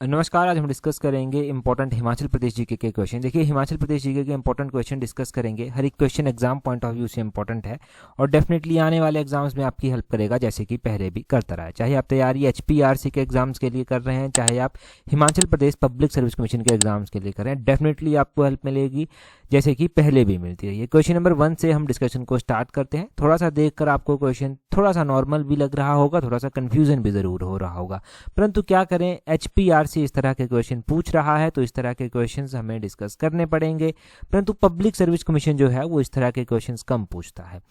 नमस्कार। आज हम डिस्कस करेंगे इंपॉर्टेंट हिमाचल प्रदेश जीके के क्वेश्चन। देखिए, हिमाचल प्रदेश जीके के इंपॉर्टेंट क्वेश्चन डिस्कस करेंगे। हर एक question exam point of view से इंपॉर्टेंट है और डेफिनेटली आने वाले एग्जाम्स में आपकी हेल्प करेगा, जैसे कि पहले भी करता रहा है। चाहे आप तैयारी HPRC के एग्जाम्स के लिए कर रहे हैं, चाहे आप Himachal Pradesh public service commission के एग्जाम्स के लिए कर रहे हैं, डेफिनेटली आपको हेल्प मिलेगी, जैसे कि पहले भी मिलती रही है। क्वेश्चन नंबर 1 से हम डिस्कशन को स्टार्ट करते हैं। थोड़ा सा देखकर आपको क्वेश्चन थोड़ा सा नॉर्मल भी लग रहा होगा, थोड़ा सा कन्फ्यूजन भी जरूर हो रहा होगा, परंतु क्या करें, HPRC इस तरह के क्वेश्चन पूछ रहा है तो इस तरह के क्वेश्चंस हमें डिस्कस करने पड़ेंगे। परंतु पब्लिक सर्विस कमीशन जो है वो इस तरह के क्वेश्चंस कम पूछता है,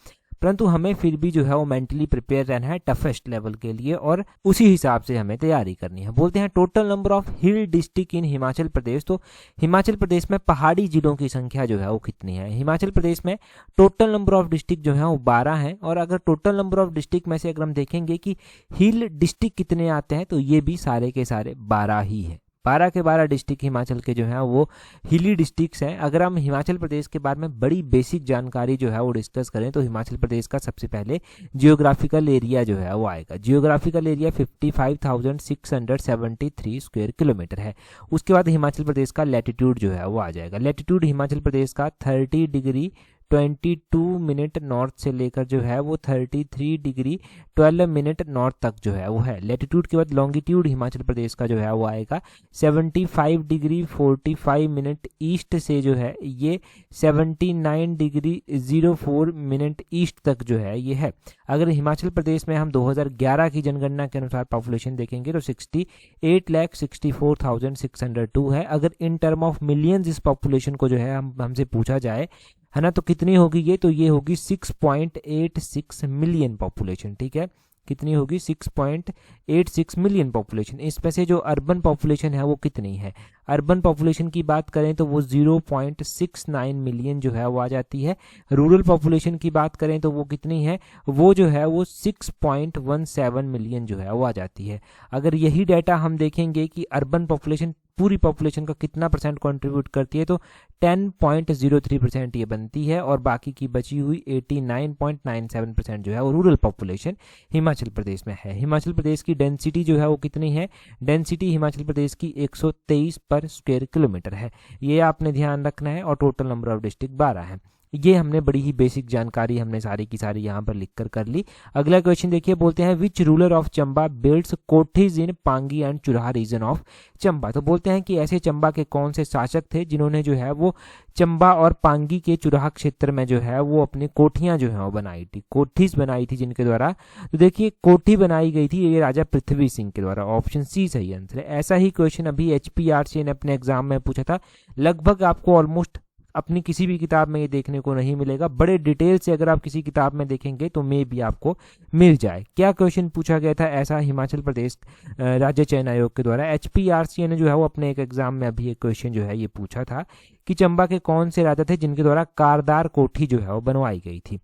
परंतु हमें फिर भी जो है वो मेंटली प्रिपेयर रहना है टफेस्ट लेवल के लिए और उसी हिसाब से हमें तैयारी करनी है। बोलते हैं total number of hill district in Himachal Pradesh. तो हिमाचल प्रदेश में पहाड़ी जिलों की संख्या जो है वो कितनी है? हिमाचल प्रदेश में टोटल नंबर ऑफ डिस्ट्रिक्ट जो है वो 12 हैं। और अगर टोटल नंबर ऑफ डिस्ट्रिक्ट में से अगर हम देखेंगे कि हिल डिस्ट्रिक्ट कितने आते हैं, तो ये भी सारे के सारे 12 ही है। 12 के 12 डिस्ट्रिक्ट हिमाचल के जो है वो हिली डिस्ट्रिक्ट्स हैं। अगर हम हिमाचल प्रदेश के बारे में बड़ी बेसिक जानकारी जो है वो डिस्कस करें, तो हिमाचल प्रदेश का सबसे पहले जियोग्राफिकल एरिया जो है वो आएगा। जियोग्राफिकल एरिया 55,673 स्क्वायर किलोमीटर है। उसके बाद हिमाचल प्रदेश का लैटिट्यूड जो है वो आ जाएगा। लैटिट्यूड हिमाचल प्रदेश का 30 डिग्री 22 मिनट नॉर्थ से लेकर जो है वो 33 डिग्री 12 मिनट नॉर्थ तक जो है वो है। लैटिट्यूड के बाद लॉन्गिट्यूड हिमाचल प्रदेश का जो है वो आएगा 75 डिग्री 45 मिनट ईस्ट से जो है ये 79 डिग्री 04 मिनट ईस्ट तक जो है ये है। अगर हिमाचल प्रदेश में हम 2011 की जनगणना के अनुसार पॉपुलेशन देखेंगे तो 68,64,602 है। अगर इन टर्म ऑफ मिलियंस इस पॉपुलेशन को जो है हमसे पूछा जाए, है ना, तो कितनी होगी ये? तो ये होगी 6.86 मिलियन पॉपुलेशन। ठीक है, कितनी होगी? 6.86 मिलियन पॉपुलेशन। इसमें से जो अर्बन पॉपुलेशन है वो कितनी है? अर्बन पॉपुलेशन की बात करें तो वो 0.69 मिलियन जो है वो आ जाती है। रूरल पॉपुलेशन की बात करें तो वो कितनी है? वो जो है वो 6.17 मिलियन जो है वो आ जाती है। अगर यही डाटा हम देखेंगे कि अर्बन पॉपुलेशन पूरी पॉपुलेशन का कितना परसेंट कंट्रीब्यूट करती है, तो 10.03% ये बनती है और बाकी की बची हुई 89.97% जो है वो रूरल पॉपुलेशन हिमाचल प्रदेश में है। हिमाचल प्रदेश की डेंसिटी जो है वो कितनी है? डेंसिटी हिमाचल प्रदेश की 123 पर स्क्वायर किलोमीटर है। ये आपने ध्यान रखना है। और टोटल नंबर ऑफ डिस्ट्रिक्ट 12 है। ये हमने बड़ी ही बेसिक जानकारी हमने सारी की सारी यहाँ पर लिख कर ली। अगला क्वेश्चन देखिए, बोलते हैं which ruler of Chamba builds कोठीज in Pangi and Churah region of Chamba. तो बोलते हैं कि ऐसे चंबा के कौन से शासक थे जिन्होंने जो है वो चंबा और पांगी के चुराह क्षेत्र में जो है वो अपनी कोठियां जो है वो बनाई थी, कोठीज बनाई थी जिनके द्वारा। तो देखिए, कोठी बनाई गई थी ये राजा पृथ्वी सिंह के द्वारा। ऑप्शन सी सही आंसर है। ऐसा ही क्वेश्चन अभी HPRC ने अपने एग्जाम में पूछा था। लगभग आपको ऑलमोस्ट अपनी किसी भी किताब में ये देखने को नहीं मिलेगा। बड़े डिटेल से अगर आप किसी किताब में देखेंगे तो मे भी आपको मिल जाए। क्या क्वेश्चन पूछा गया था ऐसा हिमाचल प्रदेश राज्य चयन आयोग के द्वारा? HPRC ने जो है वो अपने एक एग्जाम में अभी एक क्वेश्चन जो है ये पूछा था कि चंबा के कौन से राजा थे जिनके द्वारा कारदार कोठी जो है वो बनवाई गई थी।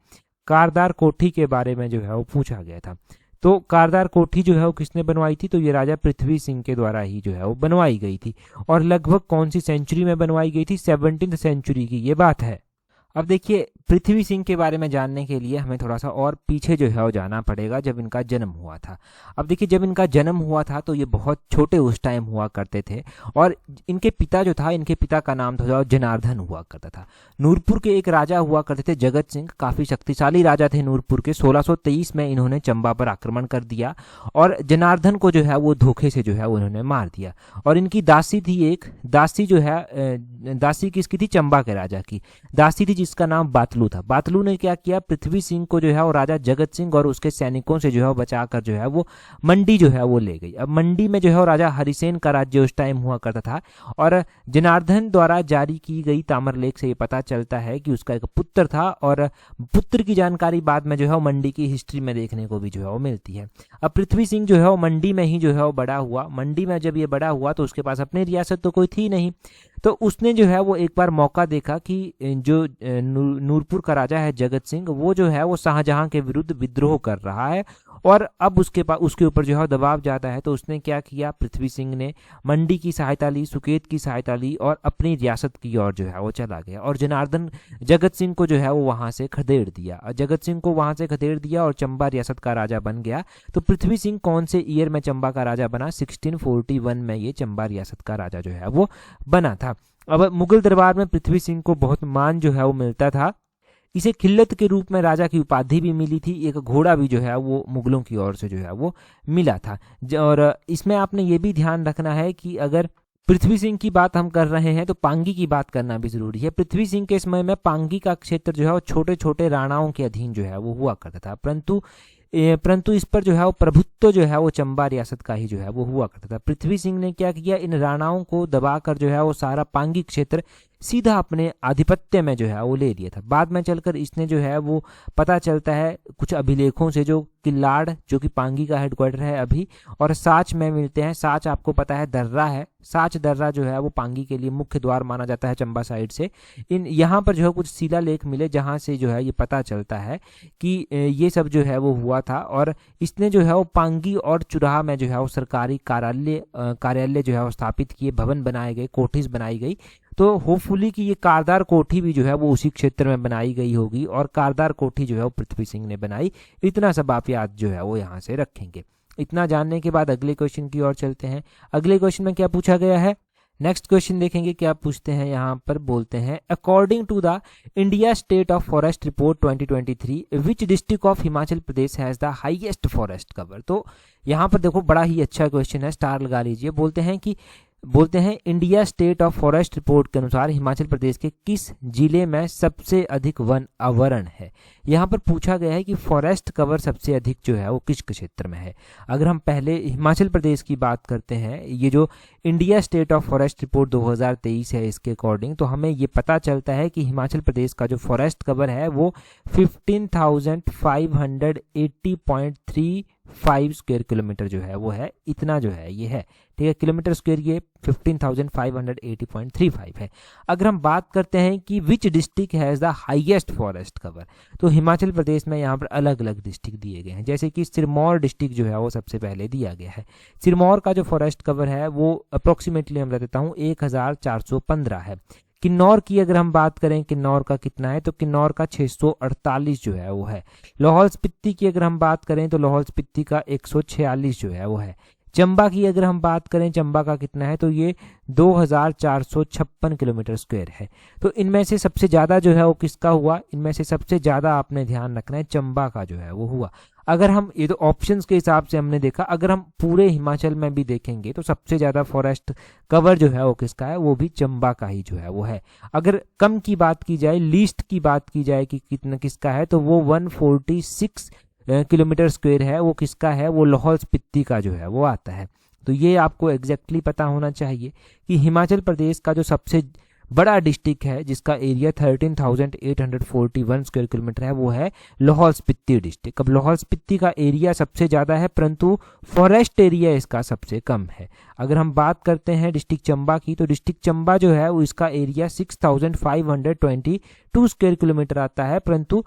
कारदार कोठी के बारे में जो है वो पूछा गया था। तो कारदार कोठी जो है वो किसने बनवाई थी? तो ये राजा पृथ्वी सिंह के द्वारा ही जो है वो बनवाई गई थी। और लगभग कौन सी सेंचुरी में बनवाई गई थी? 17वीं सेंचुरी की ये बात है। अब देखिए, पृथ्वी सिंह के बारे में जानने के लिए हमें थोड़ा सा और पीछे जो है वो जाना पड़ेगा, जब इनका जन्म हुआ था। अब देखिए, जब इनका जन्म हुआ था तो ये बहुत छोटे उस टाइम हुआ करते थे और इनके पिता जो था, इनके पिता का नाम था जनार्दन हुआ करता था। नूरपुर के एक राजा हुआ करते थे जगत सिंह, काफ़ी शक्तिशाली राजा थे नूरपुर के। 1623 में इन्होंने चंबा पर आक्रमण कर दिया और जनार्दन को जो है वो धोखे से जो है उन्होंने मार दिया। और इनकी दासी थी एक, दासी जो है, दासी किसकी थी? चंबा के राजा की दासी थी, जिसका नाम बातलू था। बातलू ने क्या किया? पृथ्वी सिंह को जो है वो राजा जगत सिंह और उसके सैनिकों से जो है वो बचाकर जो है वो मंडी जो है वो ले गई। अब मंडी में जो है वो राजा हरिसेन का राज्य उस टाइम हुआ करता था और जनार्दन द्वारा जारी की गई ताम्रलेख से ये पता चलता है कि उसका एक पुत्र था और पुत्र की जानकारी बाद में जो है वो मंडी की हिस्ट्री में देखने को भी जो है वो मिलती है। अब पृथ्वी सिंह जो है वो मंडी में ही जो है वो बड़ा हुआ। मंडी में जब ये बड़ा हुआ तो उसके पास अपनी रियासत तो कोई थी नहीं, तो उसने जो है वो एक बार मौका देखा कि जो नूरपुर का राजा है जगत सिंह, वो जो है वो शाहजहां के विरुद्ध विद्रोह कर रहा है और अब उसके ऊपर जो है दबाव ज़्यादा है, तो उसने क्या किया, पृथ्वी सिंह ने मंडी की सहायता ली, सुकेत की सहायता ली और अपनी रियासत की ओर जो है वो चला गया और जनार्दन जगत सिंह को जो है वो वहाँ से खदेड़ दिया। और जगत सिंह को वहाँ से खदेड़ दिया और चंबा रियासत का राजा बन गया। तो पृथ्वी सिंह कौन से ईयर में चंबा का राजा बना, 1641 में ये चंबा रियासत का राजा जो है वो बना था। अब मुगल दरबार में पृथ्वी सिंह को बहुत मान जो है वो मिलता था। इसे खिल्लत के रूप में राजा की उपाधि भी मिली थी, एक घोड़ा भी जो है वो मुगलों की ओर से जो है वो मिला था। और इसमें आपने ये भी ध्यान रखना है कि अगर पृथ्वी सिंह की बात हम कर रहे हैं तो पांगी की बात करना भी जरूरी है। पृथ्वी सिंह के समय में पांगी का क्षेत्र जो है वो छोटे छोटे राणाओं के अधीन जो है वो हुआ करता था, परंतु इस पर जो है वो प्रभुत्व जो है वो चंबा रियासत का ही जो है वो हुआ करता था। पृथ्वी सिंह ने क्या किया, इन राणाओं को दबाकर जो है वो सारा पांगी क्षेत्र सीधा अपने आधिपत्य में जो है वो ले लिया था। बाद में चलकर इसने जो है वो पता चलता है कुछ अभिलेखों से, जो किल्लाड़ जो कि पांगी का हेडक्वार्टर है अभी, और साच में मिलते हैं। साच आपको पता है दर्रा है, साच दर्रा जो है वो पांगी के लिए मुख्य द्वार माना जाता है चंबा साइड से। यहाँ पर जो है कुछ शिलालेख मिले जहाँ से जो है ये पता चलता है कि ये सब जो है वो हुआ था। और इसने जो है वो पांगी और चुराह में जो है वो सरकारी कार्यालय जो है वो स्थापित किए, भवन बनाए गए, कोठीज बनाई गई। तो होपफुली कि ये कारदार कोठी भी जो है वो उसी क्षेत्र में बनाई गई होगी और कारदार कोठी जो है वो पृथ्वी सिंह ने बनाई। इतना सब आप याद जो है वो यहाँ से रखेंगे। इतना जानने के बाद अगले क्वेश्चन की ओर चलते हैं। अगले क्वेश्चन में क्या पूछा गया है, नेक्स्ट क्वेश्चन देखेंगे क्या पूछते हैं। यहाँ पर बोलते हैं according to the India state of forest report 2023 which district of Himachal Pradesh has the highest forest cover. तो यहाँ पर देखो बड़ा ही अच्छा क्वेश्चन है, स्टार लगा लीजिए। बोलते हैं India state of forest report के अनुसार हिमाचल प्रदेश के किस जिले में सबसे अधिक वन आवरण है। यहाँ पर पूछा गया है कि फॉरेस्ट कवर सबसे अधिक जो है वो किस क्षेत्र में है। अगर हम पहले हिमाचल प्रदेश की बात करते हैं, ये जो India state of forest report 2023 है इसके अकॉर्डिंग, तो हमें ये पता चलता है कि हिमाचल प्रदेश का जो फॉरेस्ट कवर है वो 15,580.35 स्क्वायर किलोमीटर जो है वो है, इतना जो है ये है, ठीक है। किलोमीटर स्क्वायर ये 15,580.35 है। अगर हम बात करते हैं कि which district has the highest forest cover, तो हिमाचल प्रदेश में यहाँ पर अलग अलग डिस्ट्रिक्ट दिए गए हैं। जैसे कि सिरमौर डिस्ट्रिक्ट जो है वो सबसे पहले दिया गया है। सिरमौर का जो फॉरेस्ट कवर है वो अप्रोक्सीमेटली हम देता हूँ 1415 है। किन्नौर की अगर हम बात करें किन्नौर का कितना है, तो किन्नौर का 648 जो है वो है। लाहौल स्पीति की अगर हम बात करें तो लाहौल स्पीति का 146 जो है वो है। चंबा की अगर हम बात करें, चंबा का कितना है, तो ये 2456 किलोमीटर स्क्वायर है। तो इनमें से सबसे ज़्यादा जो है वो किसका हुआ, इनमें से सबसे ज़्यादा आपने ध्यान रखना है चंबा का जो है वो हुआ। अगर हम ये तो ऑप्शंस के हिसाब से हमने देखा, अगर हम पूरे हिमाचल में भी देखेंगे तो सबसे ज़्यादा फॉरेस्ट कवर जो है वो किसका है, वो भी चंबा का ही जो है वो है। अगर कम की बात की जाए, लीस्ट की बात की जाए कि कितना किसका है, तो वो 146 किलोमीटर स्क्वायर है, वो किसका है, वो लाहौल स्पीति का जो है वो आता है। तो ये आपको एग्जैक्टली पता होना चाहिए कि हिमाचल प्रदेश का जो सबसे बड़ा डिस्ट्रिक्ट है जिसका एरिया 13,841 स्क्वायर किलोमीटर है, वो है लाहौल स्पीति डिस्ट्रिक्ट। अब लाहौल स्पीति का एरिया सबसे ज़्यादा है, परंतु फॉरेस्ट एरिया इसका सबसे कम है। अगर हम बात करते हैं डिस्ट्रिक्ट चंबा की, तो डिस्ट्रिक्ट चंबा जो है वो इसका एरिया 6,522 स्क्वायर किलोमीटर आता है, परंतु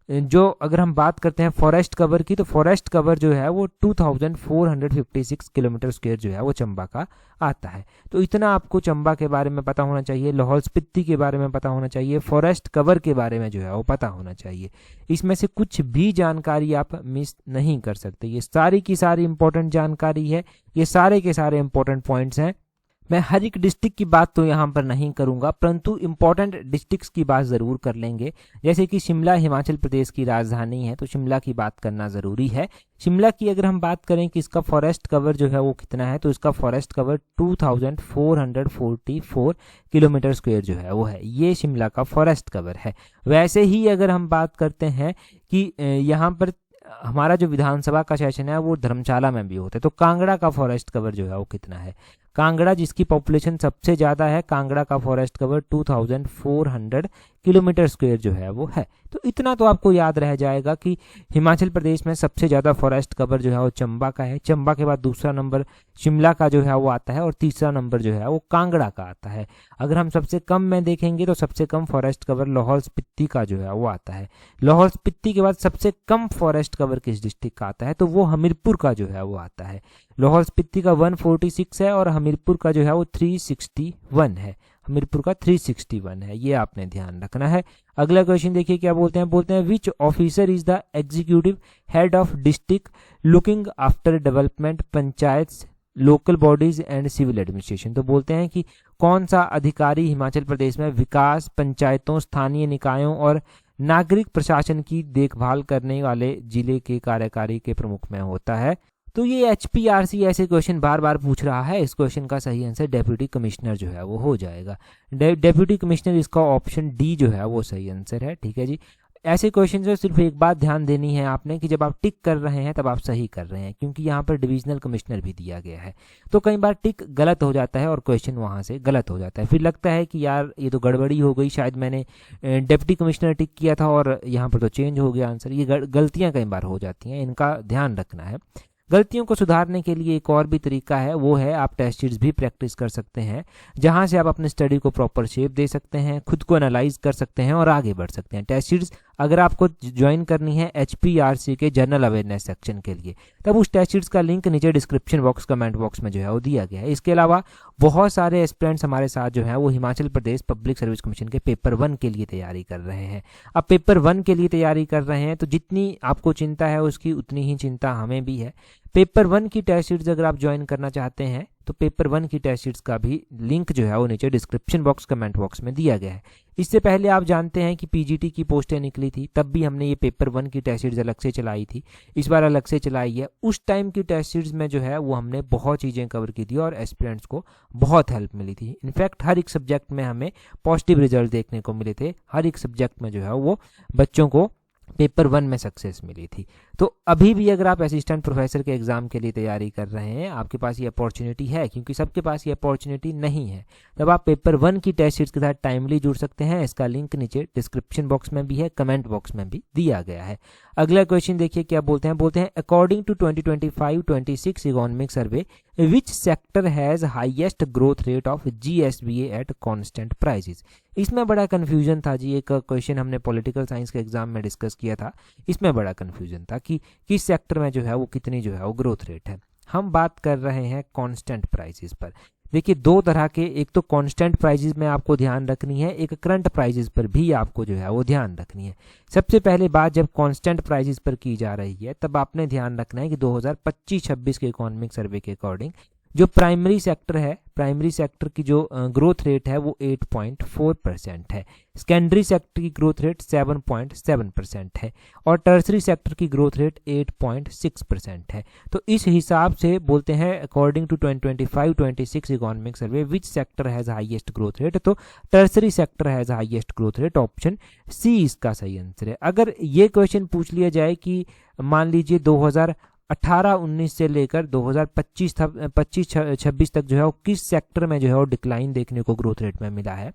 जो अगर हम बात करते हैं फॉरेस्ट कवर की, तो फॉरेस्ट कवर जो है वो 2456 किलोमीटर स्क्वायर जो है वो चंबा का आता है। तो इतना आपको चंबा के बारे में पता होना चाहिए, लाहौल स्पीति के बारे में पता होना चाहिए, फॉरेस्ट कवर के बारे में जो है वो पता होना चाहिए। इसमें से कुछ भी जानकारी आप मिस नहीं कर सकते। ये सारी की सारी इंपॉर्टेंट जानकारी है, ये सारे के सारे इंपॉर्टेंट पॉइंट्स हैं। मैं हर एक डिस्ट्रिक्ट की बात तो यहाँ पर नहीं करूँगा, परंतु इंपॉर्टेंट डिस्ट्रिक्ट्स की बात ज़रूर कर लेंगे। जैसे कि शिमला हिमाचल प्रदेश की राजधानी है, तो शिमला की बात करना ज़रूरी है। शिमला की अगर हम बात करें कि इसका फॉरेस्ट कवर जो है वो कितना है, तो इसका फॉरेस्ट कवर 2444 किलोमीटर स्क्वायर जो है वो है, ये शिमला का फॉरेस्ट कवर है। वैसे ही अगर हम बात करते हैं कि यहाँ पर हमारा जो विधानसभा का सेशन है वो धर्मशाला में भी होता है, तो कांगड़ा का फॉरेस्ट कवर जो है वो कितना है। कांगड़ा जिसकी पॉपुलेशन सबसे ज़्यादा है, कांगड़ा का फॉरेस्ट कवर 2400 किलोमीटर स्क्वायर जो है वो है। तो इतना तो आपको याद रह जाएगा कि हिमाचल प्रदेश में सबसे ज़्यादा फॉरेस्ट कवर जो है वो चंबा का है, चंबा के बाद दूसरा नंबर शिमला का जो है वो आता है और तीसरा नंबर जो है वो कांगड़ा का आता है। अगर हम सबसे कम में देखेंगे तो सबसे कम फॉरेस्ट कवर लाहौल स्पीति का जो है वो आता है। लाहौल स्पीति के बाद सबसे कम फॉरेस्ट कवर किस डिस्ट्रिक्ट का आता है, तो वो हमीरपुर का जो है वो आता है। लाहौल स्पीति का 146 है और हमीरपुर का जो है वो 361 है, हमीरपुर का 361 है, ये आपने ध्यान रखना है। अगला क्वेश्चन देखिए क्या बोलते हैं which officer is the executive head of district looking after development panchayat local bodies and civil administration. तो बोलते हैं कि कौन सा अधिकारी हिमाचल प्रदेश में विकास, पंचायतों, स्थानीय निकायों और नागरिक प्रशासन की देखभाल करने वाले जिले के कार्यकारी के प्रमुख में होता है। तो ये HPRC ऐसे क्वेश्चन बार बार पूछ रहा है। इस क्वेश्चन का सही आंसर डेप्यूटी कमिश्नर जो है वो हो जाएगा। डेप्यूटी कमिश्नर, इसका ऑप्शन डी जो है वो सही आंसर है। ठीक है जी। ऐसे क्वेश्चन से सिर्फ एक बात ध्यान देनी है आपने कि जब आप टिक कर रहे हैं तब आप सही कर रहे हैं, क्योंकि यहाँ पर डिविजनल कमिश्नर भी दिया गया है। तो कई बार टिक गलत हो जाता है और क्वेश्चन वहाँ से गलत हो जाता है, फिर लगता है कि यार ये तो गड़बड़ी हो गई, शायद मैंने डिप्टी कमिश्नर टिक किया था और यहाँ पर तो चेंज हो गया आंसर। ये गलतियाँ कई बार हो जाती हैं, इनका ध्यान रखना है। गलतियों को सुधारने के लिए एक और भी तरीका है, वो है आप टेस्ट शीट्स भी प्रैक्टिस कर सकते हैं, जहां से आप अपने स्टडी को प्रॉपर शेप दे सकते हैं, खुद को एनालाइज कर सकते हैं और आगे बढ़ सकते हैं। टेस्ट शीट्स अगर आपको ज्वाइन करनी है HPRC के जनरल अवेयरनेस सेक्शन के लिए, तब उस टेस्ट शीट्स का लिंक नीचे डिस्क्रिप्शन बॉक्स, कमेंट बॉक्स में जो है वो दिया गया है। इसके अलावा बहुत सारे एस्पिरेंट्स हमारे साथ जो है वो Himachal Pradesh public service commission के पेपर 1 के लिए तैयारी कर रहे हैं। अब पेपर 1 के लिए तैयारी कर रहे हैं तो जितनी आपको चिंता है उसकी उतनी ही चिंता हमें भी है। पेपर 1 की टेस्ट शीट्स अगर आप ज्वाइन करना चाहते हैं तो पेपर 1 की टेस्ट शीट्स का भी लिंक जो है वो नीचे डिस्क्रिप्शन बॉक्स, कमेंट बॉक्स में दिया गया है। इससे पहले आप जानते हैं कि PGT की पोस्टें निकली थी, तब भी हमने ये पेपर 1 की टेस्ट शीट्स अलग से चलाई थी, इस बार अलग से चलाई है। उस टाइम की टेस्ट शीट्स में जो है वो हमने बहुत चीज़ें कवर की थी और एस्पिरेंट्स को बहुत हेल्प मिली थी। इनफैक्ट हर एक सब्जेक्ट में हमें पॉजिटिव रिजल्ट देखने को मिले थे, हर एक सब्जेक्ट में जो है वो बच्चों को पेपर 1 में सक्सेस मिली थी। तो अभी भी अगर आप असिस्टेंट प्रोफेसर के एग्जाम के लिए तैयारी कर रहे हैं, आपके पास ये अपॉर्चुनिटी है, क्योंकि सबके पास ये अपॉर्चुनिटी नहीं है, तब आप पेपर 1 की टेस्ट सीरीज के साथ टाइमली जुड़ सकते हैं। इसका लिंक नीचे डिस्क्रिप्शन बॉक्स में भी है, कमेंट बॉक्स में भी दिया गया है। अगला क्वेश्चन देखिए क्या बोलते हैं according to 2025-26 economic survey which sector has highest growth rate of GSBA at constant prices. इसमें बड़ा कंफ्यूजन था जी, एक क्वेश्चन हमने पॉलिटिकल साइंस के एग्जाम में डिस्कस किया था, इसमें बड़ा कंफ्यूजन था कि किस सेक्टर में जो है वो कितनी जो है वो ग्रोथ रेट है। हम बात कर रहे हैं कांस्टेंट प्राइसेस पर। देखिए दो तरह के, एक तो कांस्टेंट प्राइसेस में आपको ध्यान रखनी है, एक करंट प्राइसेस पर भी आपको जो है वो ध्यान रखनी है। सबसे पहले बात जब कांस्टेंट प्राइसेस पर की जा रही है तब आपने ध्यान रखना है कि 2025-26 के इकोनॉमिक सर्वे के अकॉर्डिंग जो प्राइमरी सेक्टर है, प्राइमरी सेक्टर की जो ग्रोथ रेट है वो 8.4% है, सेकेंडरी सेक्टर की ग्रोथ रेट 7.7% है और टर्सरी सेक्टर की ग्रोथ रेट 8.6% है। तो इस हिसाब से बोलते हैं according to 2025-26 economic survey which sector has highest growth rate, तो tertiary sector has highest growth rate, option C इसका सही आंसर है। अगर ये क्वेश्चन पूछ लिया जाए कि मान लीजिए 2018-19 से लेकर 2025-26 तक जो है वो किस सेक्टर में जो है वो डिक्लाइन देखने को ग्रोथ रेट में मिला है।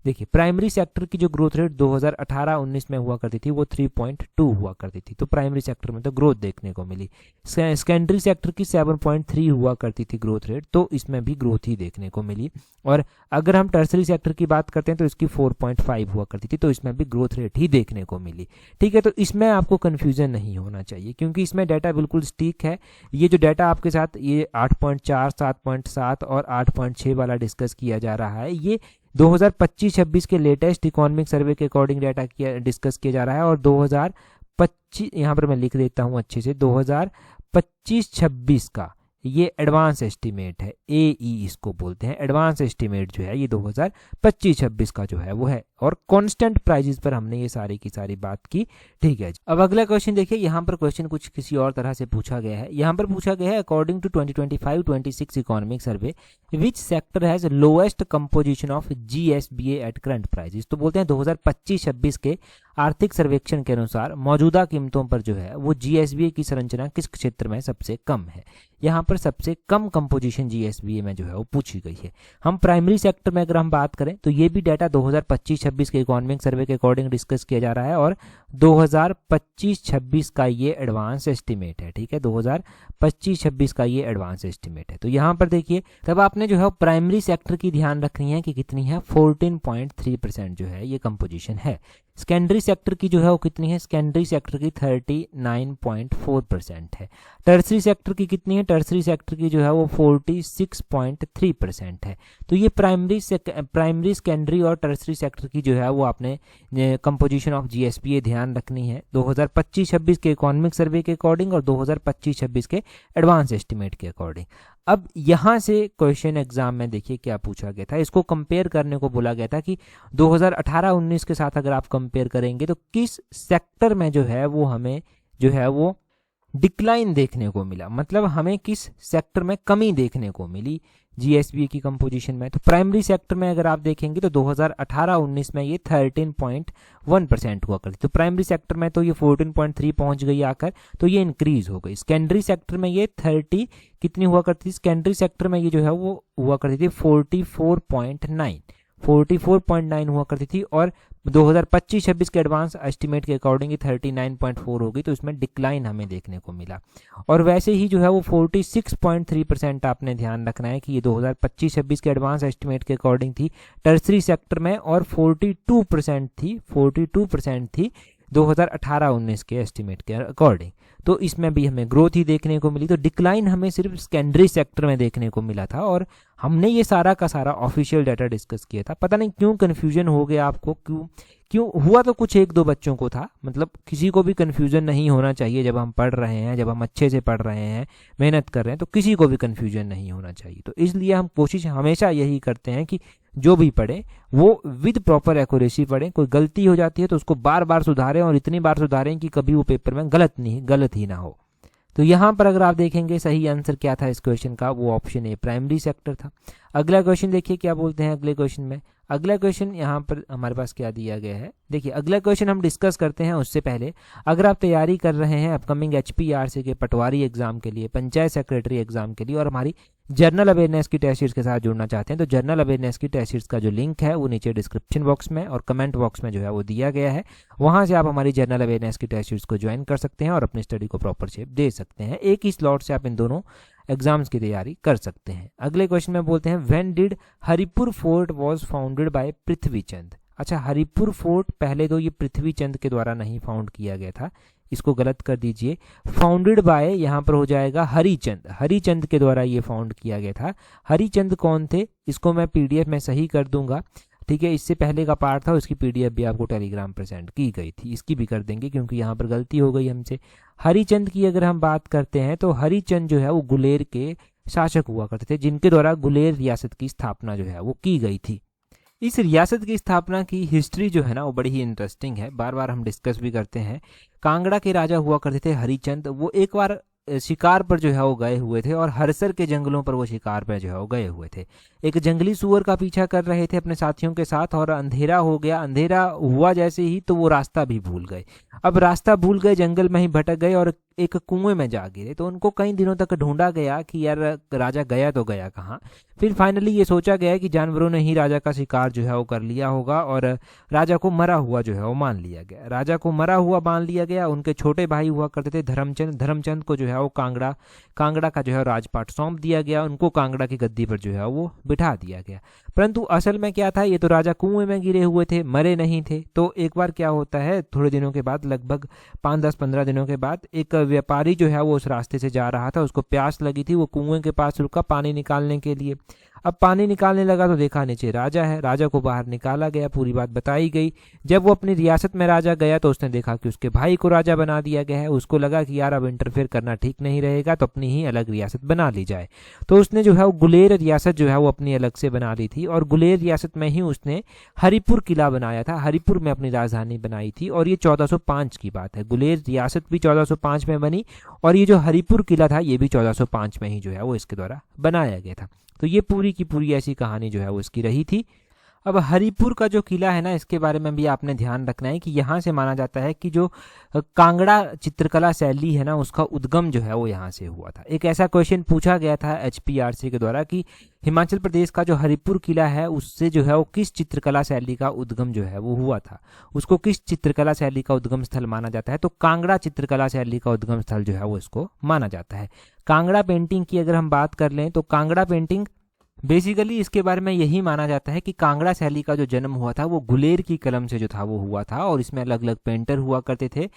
देखिए प्राइमरी सेक्टर की जो ग्रोथ रेट 2018-19 में हुआ करती थी वो 3.2 हुआ करती थी, तो प्राइमरी सेक्टर में तो ग्रोथ देखने को मिली। सेकेंडरी सेक्टर की 7.3 हुआ करती थी ग्रोथ रेट, तो इसमें भी ग्रोथ ही देखने को मिली। और अगर हम टर्सरी सेक्टर की बात करते हैं तो इसकी 4.5 हुआ करती थी, तो इसमें भी ग्रोथ रेट ही देखने को मिली। ठीक है, तो इसमें आपको कन्फ्यूजन नहीं होना चाहिए क्योंकि इसमें डाटा बिल्कुल स्टीक है। ये जो डाटा आपके साथ ये 8.4, 7.7 और 8.6 वाला डिस्कस किया जा रहा है, ये 2025-26 के लेटेस्ट इकोनॉमिक सर्वे के अकॉर्डिंग डाटा डिस्कस किया जा रहा है। और 2025 यहाँ पर मैं लिख देता हूँ अच्छे से, 2025-26 का ये एडवांस एस्टीमेट है, AE इसको बोलते हैं। एडवांस एस्टीमेट जो है ये 2025-26 का जो है वो है, और कांस्टेंट प्राइजेस पर हमने ये सारी की सारी बात की। ठीक है, अब अगला क्वेश्चन देखिए, यहाँ पर क्वेश्चन कुछ किसी और तरह से पूछा गया है। यहाँ पर पूछा गया है according to 2025-26 economic survey which sector has lowest composition of GSBA at current prices. तो बोलते हैं 2025-26 के आर्थिक सर्वेक्षण के अनुसार मौजूदा कीमतों पर जो है वो जीएसबीए की संरचना किस क्षेत्र में सबसे कम है। यहाँ पर सबसे कम कंपोजिशन जीएसबीए में जो है वो पूछी गई है। हम प्राइमरी सेक्टर में अगर हम बात करें तो ये भी डाटा 2025-26 के इकोनॉमिक सर्वे के अकॉर्डिंग डिस्कस किया जा रहा है और 2025-26 का ये एडवांस एस्टिमेट है। ठीक है, 2025-26 का ये एडवांस एस्टिमेट है। तो यहाँ पर देखिए तब आपने जो है प्राइमरी सेक्टर की ध्यान रखनी है कि कितनी है, 14.3% जो है ये कंपोजिशन है। सेकेंडरी सेक्टर की जो है वो कितनी है, सेकेंडरी सेक्टर की 39.4% है। टर्सरी सेक्टर की कितनी है, टर्सरी सेक्टर की जो है वो 46.3% है। तो ये प्राइमरी सेकेंडरी और टर्सरी सेक्टर की जो है वो आपने कंपोजिशन ऑफ जीएसबीए ध्यान रखनी है 2025-26 के इकोनॉमिक सर्वे के अकॉर्डिंग और 2025-26 के एडवांस एस्टिमेट के अकॉर्डिंग। अब यहाँ से क्वेश्चन एग्जाम में देखिए क्या पूछा गया था, इसको कंपेयर करने को बोला गया था कि 2018-19 के साथ अगर आप कंपेयर करेंगे तो किस सेक्टर में जो है वो हमें जो है वो डिक्लाइन देखने को मिला, मतलब हमें किस सेक्टर में कमी देखने को मिली जीएसबीए की कंपोजिशन में। तो प्राइमरी सेक्टर में अगर आप देखेंगे तो 2018-19 में ये 13.1% हुआ करती, तो प्राइमरी सेक्टर में तो ये 14.3 पहुंच गई आकर, तो ये इंक्रीज हो गई। सेकेंडरी सेक्टर में ये 30 कितनी हुआ करती थी, सेकेंडरी सेक्टर में ये जो है वो हुआ करती थी 44.9 हुआ करती थी और 2025-26 के एडवांस एस्टिमेट के अकॉर्डिंग 39.4 हो गई, तो इसमें डिक्लाइन हमें देखने को मिला। और वैसे ही जो है वो 46.3% आपने ध्यान रखना है कि ये 2025-26 के एडवांस एस्टिमेट के अकॉर्डिंग थी टर्सरी सेक्टर में और 42% थी 2018-19 के एस्टिमेट के अकॉर्डिंग। तो इसमें भी हमें ग्रोथ ही देखने को मिली। तो डिक्लाइन हमें सिर्फ सेकेंडरी सेक्टर में देखने को मिला था और हमने ये सारा का सारा ऑफिशियल डाटा डिस्कस किया था। पता नहीं क्यों कन्फ्यूजन हो गया आपको, क्यों हुआ, तो कुछ एक दो बच्चों को था, मतलब किसी को भी कन्फ्यूजन नहीं होना चाहिए। जब हम पढ़ रहे हैं, जब हम अच्छे से पढ़ रहे हैं, मेहनत कर रहे हैं, तो किसी को भी कन्फ्यूजन नहीं होना चाहिए। तो इसलिए हम कोशिश हमेशा यही करते हैं कि जो भी पढ़े वो विद प्रॉपर एक्यूरेसी पढ़ें। कोई गलती हो जाती है तो उसको बार बार सुधारें और इतनी बार सुधारें कि कभी वो पेपर में गलत ही ना हो। तो यहाँ पर अगर आप देखेंगे सही आंसर क्या था इस क्वेश्चन का, वो ऑप्शन ए प्राइमरी सेक्टर था। अगला क्वेश्चन देखिए क्या बोलते हैं अगले क्वेश्चन में। अगला क्वेश्चन यहाँ पर हमारे पास क्या दिया गया है, देखिए अगला क्वेश्चन हम डिस्कस करते हैं उससे पहले अगर आप तैयारी कर रहे हैं अपकमिंग HPRC के पटवारी एग्जाम के लिए, पंचायत सेक्रेटरी एग्जाम के लिए और हमारी जर्नल अवेयरनेस की टेस्ट सीरीज के साथ जुड़ना चाहते हैं, तो जर्नल अवेयरनेस की टेस्ट सीरीज का जो लिंक है वो नीचे डिस्क्रिप्शन बॉक्स में और कमेंट बॉक्स में जो है वो दिया गया है। वहां से आप हमारी जर्नल अवेयरनेस की टेस्ट सीरीज को ज्वाइन कर सकते हैं और अपनी स्टडी को प्रॉपर शेप दे सकते हैं। एक ही स्लॉट से आप इन दोनों एग्जाम्स की तैयारी कर सकते हैं। अगले क्वेश्चन में बोलते हैं when did Haripur fort was founded by Prithvichand. अच्छा, हरिपुर फोर्ट पहले तो ये पृथ्वीचंद के द्वारा नहीं फाउंड किया गया था, इसको गलत कर दीजिए। फाउंडेड बाय यहाँ पर हो जाएगा हरिचंद के द्वारा ये फाउंड किया गया था। हरिचंद कौन थे, इसको मैं PDF में सही कर दूंगा, ठीक है। इससे पहले का पार्ट था, उसकी PDF भी आपको टेलीग्राम पर सेंड की गई थी, इसकी भी कर देंगे क्योंकि यहाँ पर गलती हो गई हमसे। हरिचंद की अगर हम बात करते हैं तो हरिचंद जो है वो गुलेर के शासक हुआ करते थे, जिनके द्वारा गुलेर रियासत की स्थापना जो है वो की गई थी। इस रियासत की स्थापना की हिस्ट्री जो है ना वो बड़ी ही इंटरेस्टिंग है, बार बार हम डिस्कस भी करते हैं। कांगड़ा के राजा हुआ करते थे हरिचंद, वो एक बार शिकार पर जो है वो गए हुए थे और हरसर के जंगलों पर वो शिकार पर जो है वो गए हुए थे। एक जंगली सुअर का पीछा कर रहे थे अपने साथियों के साथ और अंधेरा हो गया। अंधेरा हुआ जैसे ही तो वो रास्ता भी भूल गए। अब रास्ता भूल गए, जंगल में ही भटक गए और एक कुएं में जा गिरे। तो उनको कई दिनों तक ढूंढा गया कि यार राजा गया तो गया कहाँ। फिर फाइनली ये सोचा गया कि जानवरों ने ही राजा का शिकार जो है वो कर लिया होगा और राजा को मरा हुआ जो है वो मान लिया गया। राजा को मरा हुआ मान लिया गया। उनके छोटे भाई हुआ करते थे धर्मचंद को जो है वो कांगड़ा का जो है राजपाट सौंप दिया गया। उनको कांगड़ा की गद्दी पर जो है वो बिठा दिया गया। परंतु असल में क्या था, ये तो राजा कुएं में गिरे हुए थे, मरे नहीं थे। तो एक बार क्या होता है, थोड़े दिनों के बाद, लगभग 5-10-15 दिनों के बाद, एक व्यापारी जो है वो उस रास्ते से जा रहा था, उसको प्यास लगी थी, वो कुएं के पास रुका पानी निकालने के लिए। अब पानी निकालने लगा तो देखा नीचे राजा है। राजा को बाहर निकाला गया, पूरी बात बताई गई। जब वो अपनी रियासत में राजा गया तो उसने देखा कि उसके भाई को राजा बना दिया गया है। उसको लगा कि यार अब इंटरफेयर करना ठीक नहीं रहेगा, तो अपनी ही अलग रियासत बना ली जाए। तो उसने जो है वो गुलेर रियासत जो है वो अपनी अलग से बना ली थी और गुलेर रियासत में ही उसने हरिपुर किला बनाया था। हरिपुर में अपनी राजधानी बनाई थी और ये 1405 की बात है। गुलेर रियासत भी 1405 में बनी और ये जो हरिपुर किला था ये भी 1405 में ही जो है वो इसके द्वारा बनाया गया था। तो ये पूरी की पूरी ऐसी कहानी जो है वो इसकी रही थी। अब हरिपुर का जो किला है ना, इसके बारे में भी आपने ध्यान रखना है कि यहाँ से माना जाता है कि जो कांगड़ा चित्रकला शैली है ना, उसका उद्गम जो है वो यहाँ से हुआ था। एक ऐसा क्वेश्चन पूछा गया था HPRC के द्वारा कि हिमाचल प्रदेश का जो हरिपुर किला है उससे जो है वो किस चित्रकला शैली का उद्गम जो है वो हुआ था, उसको किस चित्रकला शैली का उद्गम स्थल माना जाता है। तो कांगड़ा चित्रकला शैली का उद्गम स्थल जो है वो इसको माना जाता है। कांगड़ा पेंटिंग की अगर हम बात कर लें तो कांगड़ा पेंटिंग बेसिकली इसके बारे में यही माना जाता है कि कांगड़ा शैली का जो जन्म हुआ था वो गुलेर की कलम से जो था वो हुआ था, और इसमें अलग अलग पेंटर हुआ करते थे।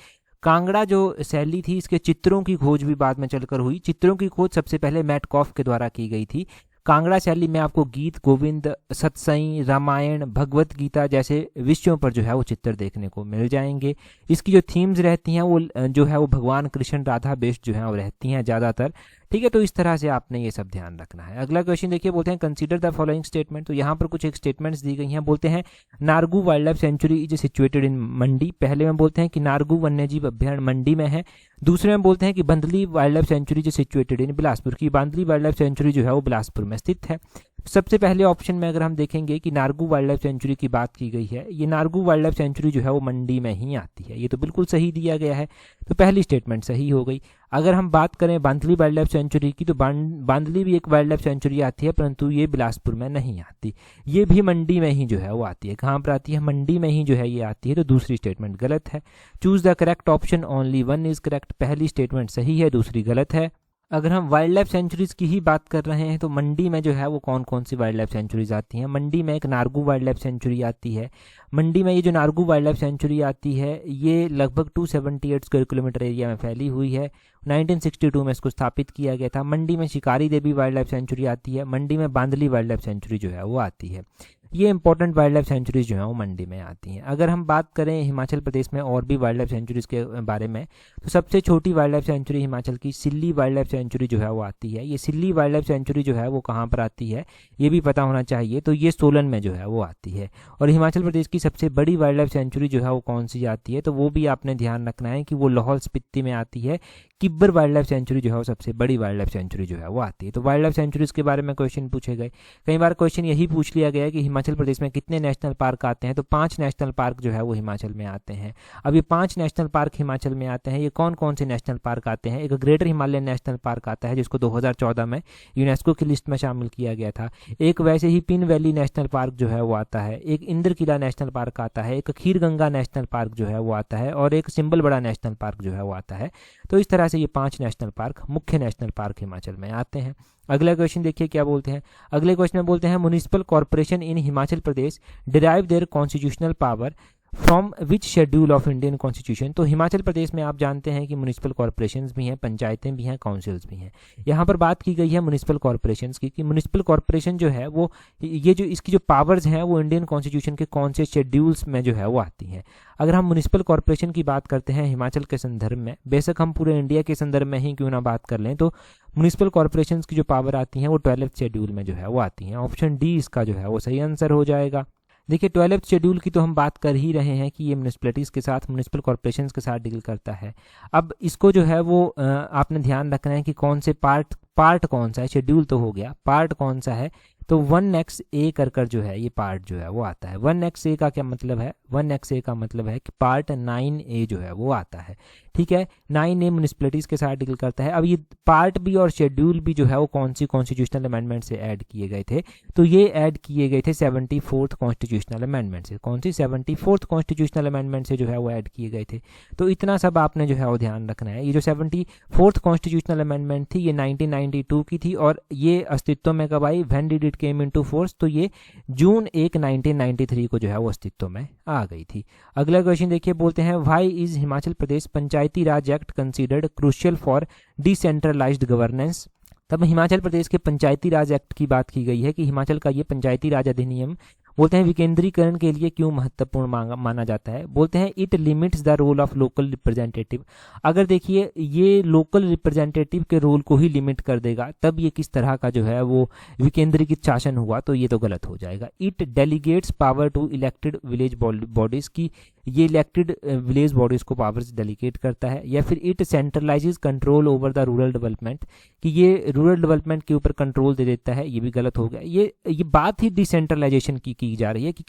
कांगड़ा जो शैली थी इसके चित्रों की खोज भी बाद में चलकर हुई। चित्रों की खोज सबसे पहले मैटकॉफ के द्वारा की गई थी। कांगड़ा शैली में आपको गीत गोविंद, सतसई, रामायण, भगवत गीता जैसे विषयों पर जो है वो चित्र देखने को मिल जाएंगे। इसकी जो थीम्स रहती हैं वो जो है वो भगवान कृष्ण राधा बेस्ड जो है वो रहती हैं ज़्यादातर। ठीक है, तो इस तरह से आपने ये सब ध्यान रखना है। अगला क्वेश्चन देखिए, बोलते हैं कंसीडर द फॉलोइंग स्टेटमेंट। तो यहाँ पर कुछ एक स्टेटमेंट्स दी गई हैं। बोलते हैं Nargu wildlife sanctuary is situated in Mandi. पहले में बोलते हैं कि नारगू वन्यजीव अभ्यारण्य मंडी में है। दूसरे में बोलते हैं कि बंदली वाइल्ड लाइफ सेंचुरी जो सिचुएटेड इन बिलासपुर की बांदली वाइल्ड लाइफ सेंचुरी जो है वो बिलासपुर में स्थित है। सबसे पहले ऑप्शन में अगर हम देखेंगे कि नारगू वाइल्ड लाइफ सेंचुरी की बात की गई है, ये नारगू वाइल्ड लाइफ सेंचुरी जो है वो मंडी में ही आती है, ये तो बिल्कुल सही दिया गया है, तो पहली स्टेटमेंट सही हो गई। अगर हम बात करें बांदली वाइल्ड लाइफ सेंचुरी की, तो बांदली भी एक वाइल्ड लाइफ सेंचुरी आती है, परंतु ये बिलासपुर में नहीं आती, ये भी मंडी में ही जो है वो आती है। कहाँ पर आती है? मंडी में ही जो है ये आती है, तो दूसरी स्टेटमेंट गलत है। Choose the correct option, only one is correct. पहली स्टेटमेंट सही है, दूसरी गलत है। अगर हम वाइल्ड लाइफ सेंचुरीज की ही बात कर रहे हैं तो मंडी में जो है वो कौन कौन सी वाइल्ड लाइफ सेंचुरीज आती हैं? मंडी में एक नारगू वाइल्ड लाइफ सेंचुरी आती है। मंडी में ये जो नारगू वाइल्ड लाइफ सेंचुरी आती है ये लगभग 278 स्क्वायर किलोमीटर एरिया में फैली हुई है। 1962 में इसको स्थापित किया गया था। मंडी में शिकारी देवी वाइल्ड लाइफ सेंचुरी आती है। मंडी में बांदली वाइल्ड लाइफ सेंचुरी जो है वो आती है। ये इंपॉर्टेंट वाइल्ड लाइफ सेंचुरीज जो है वो मंडी में आती हैं। अगर हम बात करें हिमाचल प्रदेश में और भी वाइल्ड लाइफ सेंचुरीज के बारे में, तो सबसे छोटी वाइल्ड लाइफ सेंचुरी हिमाचल की सिल्ली वाइल्ड लाइफ सेंचुरी जो है वो आती है। ये सिल्ली वाइल्ड लाइफ सेंचुरी जो है वो कहाँ पर आती है ये भी पता होना चाहिए, तो ये सोलन में जो है वो आती है। और हिमाचल प्रदेश की सबसे बड़ी वाइल्ड लाइफ सेंचुरी जो है वो कौन सी आती है, तो वो भी आपने ध्यान रखना है कि वो लाहौल स्पीति में आती है। किब्बर वाइल्ड लाइफ सेंचुरी जो है वो सबसे बड़ी वाइल्ड लाइफ सेंचुरी जो है वो आती है। तो वाइल्ड लाइफ सेंचुरीज के बारे में क्वेश्चन पूछे गए। कई बार क्वेश्चन यही पूछ लिया गया है कि हिमाचल प्रदेश में कितने नेशनल पार्क आते हैं, तो 5 नेशनल पार्क जो है वो हिमाचल में आते हैं। अब ये 5 नेशनल पार्क हिमाचल में आते हैं, ये कौन कौन से नेशनल पार्क आते हैं? एक ग्रेटर हिमालयन नेशनल पार्क आता है जिसको 2014 में यूनेस्को की लिस्ट में शामिल किया गया था। एक वैसे ही पिन वैली नेशनल पार्क जो है वो आता है। एक इंद्र किला नेशनल पार्क आता है। एक खीर गंगा नेशनल पार्क जो है वो आता है। और एक सिंबलबड़ा नेशनल पार्क जो है वो आता है। तो इस तरह से ये 5 नेशनल पार्क, मुख्य नेशनल पार्क हिमाचल में आते हैं। अगला क्वेश्चन देखिए क्या बोलते हैं। अगले क्वेश्चन में बोलते हैं municipal corporation in Himachal Pradesh derive their constitutional power from which schedule of Indian constitution. तो हिमाचल प्रदेश में आप जानते हैं कि म्युनिसिपल कॉर्पोरेशंस भी हैं, पंचायतें भी हैं, काउंसिल्स भी हैं। यहाँ पर बात की गई है म्युनिसिपल कॉर्पोरेशंस की कि म्युनिसिपल कॉर्पोरेशन जो है वो ये जो इसकी जो पावर्स हैं वो इंडियन कॉन्स्टिट्यूशन के कौन से शेड्यूल्स में जो है वो आती हैं। अगर हम म्युनिसिपल कॉर्पोरेशन की बात करते हैं हिमाचल के संदर्भ में, बेशक हम पूरे इंडिया के संदर्भ में ही क्यों ना बात कर लें, तो म्युनिसिपल कॉर्पोरेशन की जो पावर आती हैं वो 12th शेड्यूल में जो है वो आती हैं। ऑप्शन डी इसका जो है वो सही आंसर हो जाएगा। देखिए 12th शेड्यूल की तो हम बात कर ही रहे हैं कि ये म्यूनिसिपैलिटीज़ के साथ, म्यूनिसिपल कॉर्पोरेशंस के साथ डील करता है। अब इसको जो है वो आपने ध्यान रखना है कि कौन से पार्ट कौन सा है। शेड्यूल तो हो गया, पार्ट कौन सा है, तो 1XA कर जो है ये पार्ट जो है वो आता है। 1XA का क्या मतलब है? 1XA का मतलब है कि पार्ट 9A जो है वो आता है। ठीक है, 9A म्यूनिसिपैलिटीज़ के साथ डील करता है। अब ये पार्ट भी और शेड्यूल भी जो है वो कौन सी कॉन्स्टिट्यूशनल अमेंडमेंट से ऐड किए गए थे, तो ये ऐड किए गए थे 74th कॉन्स्टिट्यूशनल अमेंडमेंट से। कौन सी? 74th कॉन्स्टिट्यूशनल अमेंडमेंट से जो है वो ऐड किए गए थे। तो इतना सब आपने जो है वो ध्यान रखना है। ये जो 74th कॉन्स्टिट्यूशनल अमेंडमेंट थी ये 1992 की थी और ये अस्तित्व में कब आई? When did it came into force? तो ये जून 1 1993 को जो है वो अस्तित्व में आ गई थी। अगला क्वेश्चन देखिए, बोलते हैं why is Himachal Pradesh Panchayati Raj act considered crucial for decentralised governance. तब हिमाचल प्रदेश के पंचायती राज एक्ट की बात की गई है कि हिमाचल का ये पंचायती राज अधिनियम बोलते हैं विकेंद्रीकरण के लिए क्यों महत्वपूर्ण माना जाता है। बोलते हैं it limits the role of local representative. अगर देखिए ये लोकल रिप्रेजेंटेटिव के रोल को ही लिमिट कर देगा तब ये किस तरह का जो है वो विकेंद्रीकृत शासन हुआ, तो ये तो गलत हो जाएगा। It delegates power to elected village bodies की ये इलेक्टेड विलेज बॉडीज़ को पावर्स डेलीगेट करता है। या फिर it centralizes control over the rural development, कि ये रूरल डेवलपमेंट के ऊपर कंट्रोल दे देता है, ये भी गलत हो गया। ये बात ही डिसेंट्रलाइजेशन की जा रही है कि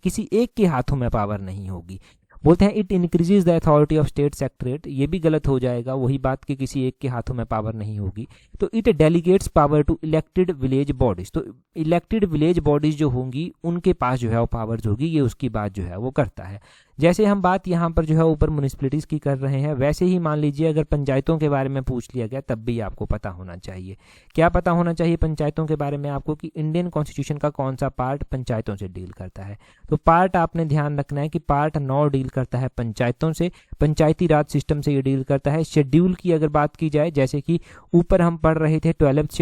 किसी एक के हाथों में पावर नहीं होगी। बोलते हैं it increases the authority of state secretariat, ये भी गलत हो जाएगा, वही बात कि किसी एक के हाथों में पावर नहीं होगी। तो it delegates power to elected village bodies, तो इलेक्टेड विलेज बॉडीज जो होंगी उनके पास जो है वो पावर्स होगी, ये उसकी बात जो है वो करता है। जैसे हम बात यहाँ पर जो है ऊपर म्यूनिसिपैलिटीज़ की कर रहे हैं, वैसे ही मान लीजिए अगर पंचायतों के बारे में पूछ लिया गया तब भी आपको पता होना चाहिए। क्या पता होना चाहिए पंचायतों के बारे में आपको? कि इंडियन कॉन्स्टिट्यूशन का कौन सा पार्ट पंचायतों से डील करता है। तो पार्ट आपने ध्यान रखना है कि पार्ट 9 डील करता है पंचायतों से, पंचायती राज सिस्टम से ये डील करता है। शेड्यूल की अगर बात की जाए, जैसे कि ऊपर हम पढ़ रहे थे 12th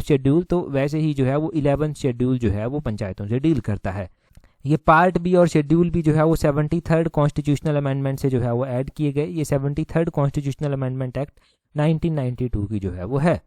शेड्यूल, तो वैसे ही जो है वो 11th शेड्यूल जो है वो पंचायतों से डील करता है। ये पार्ट बी और शेड्यूल भी जो है वो 73rd कॉन्स्टिट्यूशनल अमेंडमेंट से जो है वो ऐड किए गए। ये 73rd कॉन्स्टिट्यूशनल अमेंडमेंट एक्ट 1992 की जो है वो है।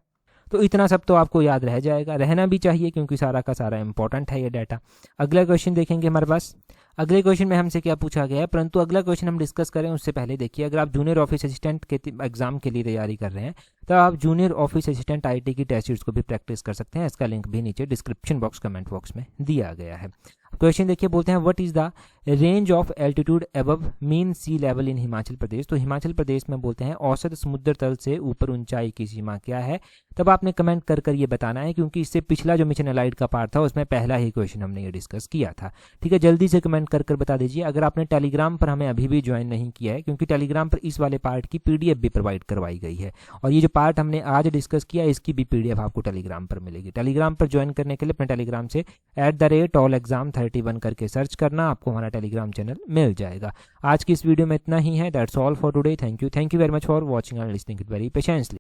तो इतना सब तो आपको याद रह जाएगा, रहना भी चाहिए क्योंकि सारा का सारा इंपॉर्टेंट है ये डाटा। अगला क्वेश्चन देखेंगे हमारे पास। अगले क्वेश्चन में हमसे क्या पूछा गया है, परंतु अगला क्वेश्चन हम डिस्कस करें उससे पहले देखिए, अगर आप जूनियर ऑफिस असिस्टेंट के एग्जाम के लिए तैयारी कर रहे हैं तो आप जूनियर ऑफिस असिस्टेंट आईटी की टेस्ट सीरीज को भी प्रैक्टिस कर सकते हैं। इसका लिंक भी नीचे डिस्क्रिप्शन बॉक्स कमेंट बॉक्स में दिया गया है। क्वेश्चन देखिए, बोलते हैं what is the range of altitude above mean sea level in Himachal Pradesh. तो हिमाचल प्रदेश में बोलते हैं औसत समुद्र तल से ऊपर ऊंचाई की सीमा क्या है। तब आपने कमेंट कर ये बताना है, क्योंकि इससे पिछला जो मिशन एलाइड का पार्ट था उसमें पहला ही क्वेश्चन हमने ये डिस्कस किया था। ठीक है, जल्दी से कमेंट कर बता दीजिए। अगर आपने टेलीग्राम पर हमें अभी भी ज्वाइन नहीं किया है, क्योंकि टेलीग्राम पर इस वाले पार्ट की पीडीएफ भी प्रोवाइड करवाई गई है, और ये जो पार्ट हमने आज डिस्कस किया इसकी भी पीडीएफ आपको टेलीग्राम पर मिलेगी। टेलीग्राम पर ज्वाइन करने के लिए अपने टेलीग्राम से @allexam31 करके सर्च करना, आपको हमारा टेलीग्राम चैनल मिल जाएगा। आज की इस वीडियो में इतना ही है। That's all for today. Thank you very much for watching and listening it very patiently.